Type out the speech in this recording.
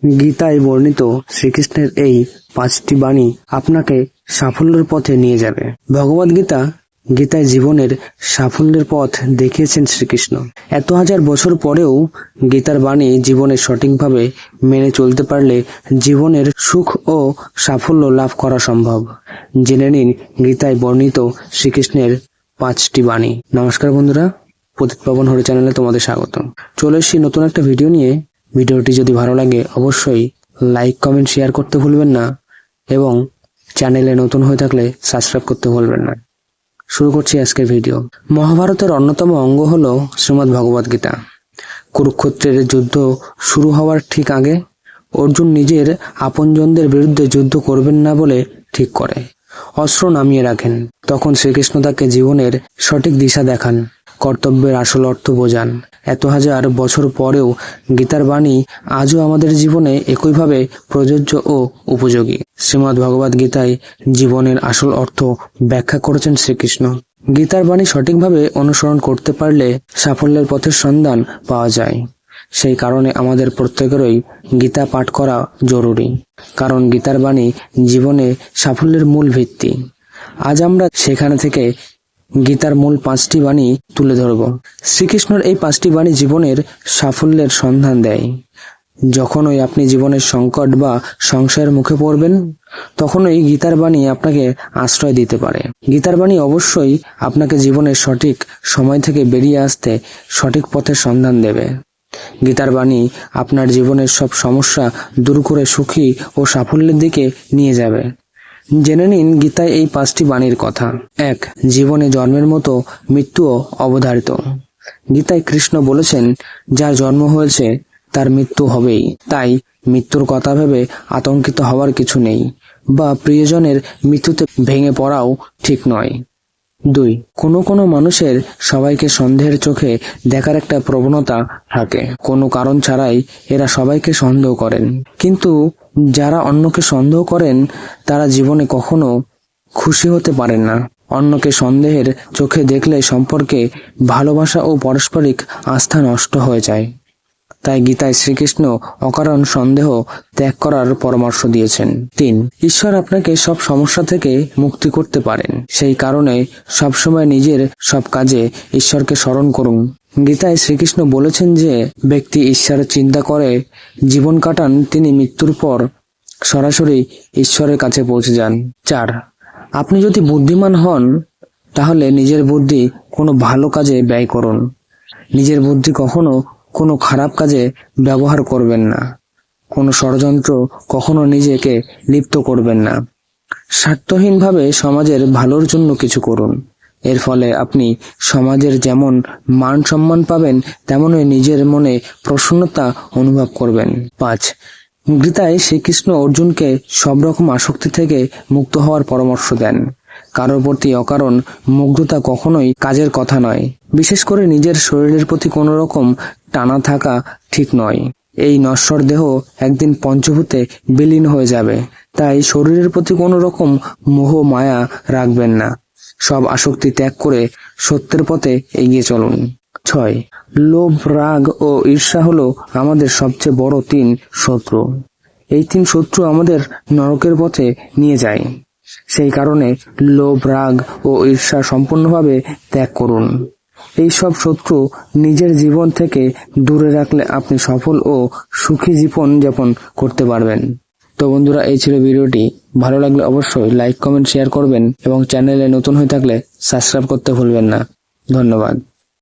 গীতায় বর্ণিত শ্রীকৃষ্ণের এই 5টি বাণী আপনাকে সাফল্যের পথে নিয়ে যাবে। গীতায় জীবনের সাফল্যের পথ দেখিয়েছেন শ্রীকৃষ্ণ। এত হাজার বছর পরেও গীতার বাণী জীবনে সঠিকভাবে মেনে চলতে পারলে জীবনের সুখ ও সাফল্য লাভ করা সম্ভব। জেনে নিন গীতায় বর্ণিত শ্রীকৃষ্ণের 5টি বাণী। নমস্কার বন্ধুরা, পতিত পাবন হরি চ্যানেলে তোমাদের স্বাগত। চলে এসেছি নতুন একটা ভিডিও নিয়ে। ভিডিওটি যদি ভালো লাগে অবশ্যই লাইক, কমেন্ট, শেয়ার করতে ভুলবেন না এবং চ্যানেলে নতুন হয়ে থাকলে সাবস্ক্রাইব করতে ভুলবেন না। শুরু করছি আজকের ভিডিও। মহাভারতের অন্যতম অঙ্গ হল শ্রীমদ্ ভগবদ গীতা। কুরুক্ষেত্রের যুদ্ধ শুরু হওয়ার ঠিক আগে অর্জুন নিজের আপনজনদের বিরুদ্ধে যুদ্ধ করবেন না বলে ঠিক করে অস্ত্র নামিয়ে রাখেন। তখন শ্রীকৃষ্ণ তাকে জীবনের সঠিক দিশা দেখান, কর্তব্যের আসল অর্থ বোঝান। এত হাজার বছর পরেও গীতার বাণী আজও আমাদের জীবনে একইভাবে প্রযোজ্য ও উপযোগী। শ্রীমদ্ ভগবদ গীতায় জীবনের আসল অর্থ ব্যাখ্যা করেছেন শ্রীকৃষ্ণ। গীতার বাণী সঠিকভাবে অনুসরণ করতে পারলে সাফল্যের পথের সন্ধান পাওয়া যায়। সেই কারণে আমাদের প্রত্যেকেরই গীতা পাঠ করা জরুরি, কারণ গীতার বাণী জীবনে সাফল্যের মূল ভিত্তি। আজ আমরা সেখানে থেকে গীতার মূল 5টি বাণী তুলে ধরব। শ্রীকৃষ্ণের এই 5টি বাণী জীবনের সাফল্যের সন্ধান দেয়। যখনই আপনি জীবনের সংকট বা সংশয়ের মুখে পড়বেন, তখনই গীতার বাণী আপনাকে আশ্রয় দিতে পারে। গীতার বাণী অবশ্যই আপনাকে জীবনের সঠিক সময় থেকে বেরিয়ে আসতে সঠিক পথের সন্ধান দেবে। গীতার বাণী আপনার জীবনের সব সমস্যা দূর করে সুখী ও সাফল্যের দিকে নিয়ে যাবে। জেনে নিন গীতায় এই 5টি বাণীর কথা। 1. জীবনে জন্মের মতো মৃত্যুও অবধারিত। গীতায় কৃষ্ণ বলেছেন, যার জন্ম হয়েছে তার মৃত্যু হবেই, তাই মৃত্যুর কথা ভেবে আতঙ্কিত হওয়ার কিছু নেই বা প্রিয়জনের মৃত্যুতে ভেঙে পড়াও ঠিক নয়। 2. কোনো মানুষের সবাইকে সন্দেহের চোখে দেখার একটা প্রবণতা থাকে। কোনো কারণ ছাড়াই এরা সবাইকে সন্দেহ করেন, কিন্তু যারা অন্যকে সন্দেহ করেন তারা জীবনে কখনো খুশি হতে পারেন না। অন্যকে সন্দেহের চোখে দেখলে সম্পর্কে ভালোবাসা ও পারস্পরিক আস্থা নষ্ট হয়ে যায়। তাই গীতায় শ্রীকৃষ্ণ অকারণ সন্দেহ ত্যাগ করার পরামর্শ দিয়েছেন। 3. ঈশ্বর আপনাকে সব সমস্যা থেকে মুক্তি করতে পারেন, সেই কারণে সবসময় নিজের সব কাজে ঈশ্বরকে স্মরণ করুন। গীতায় শ্রীকৃষ্ণ বলেছেন যে ব্যক্তি ঈশ্বরের চিন্তা করে জীবন কাটান, তিনি মৃত্যুর পর সরাসরি ঈশ্বরের কাছে পৌঁছে যান। 4. আপনি যদি বুদ্ধিমান হন তাহলে নিজের বুদ্ধি কোনো ভালো কাজে ব্যয় করুন। নিজের বুদ্ধি কখনো কোনো খারাপ কাজে ব্যবহার করবেন না। কোনো ষড়যন্ত্র কখনো নিজেকে লিপ্ত করবেন না। স্বার্থহীনভাবে সমাজের ভালোর জন্য কিছু করুন। এর ফলে আপনি সমাজের যেমন মান সম্মান পাবেন, তেমনই নিজের মনে প্রসন্নতা অনুভব করবেন। 5. গীতায় শ্রীকৃষ্ণ অর্জুনকে সব রকম আসক্তি থেকে মুক্ত হওয়ার পরামর্শ দেন। কারোর প্রতি অকারণ মুগ্ধতা কখনোই কাজের কথা নয়। বিশেষ করে নিজের শরীরের প্রতি কোনো রকম টানা থাকা ঠিক নয়। এই নশ্বর দেহ একদিন পঞ্চভূতে বিলীন হয়ে যাবে, তাই শরীরের প্রতি কোনো রকম মোহ মায়া রাখবেন না। সব আসক্তি ত্যাগ করে সত্যের পথে এগিয়ে চলুন। 6. লোভ, রাগ ও ঈর্ষা হলো আমাদের সবচেয়ে বড় 3 শত্রু। এই 3 শত্রু আমাদের নরকের পথে নিয়ে যায়। সেই কারণে লোভ, রাগ ও ঈর্ষা সম্পূর্ণভাবে ত্যাগ করুন। এই সব শত্রু নিজের জীবন থেকে দূরে রাখলে আপনি সফল ও সুখী জীবন যাপন করতে পারবেন। তো বন্ধুরা, এই ছিল ভিডিওটি। ভালো লাগলে অবশ্যই লাইক, কমেন্ট, শেয়ার করবেন এবং চ্যানেলে নতুন হয়ে থাকলে সাবস্ক্রাইব করতে ভুলবেন না। ধন্যবাদ।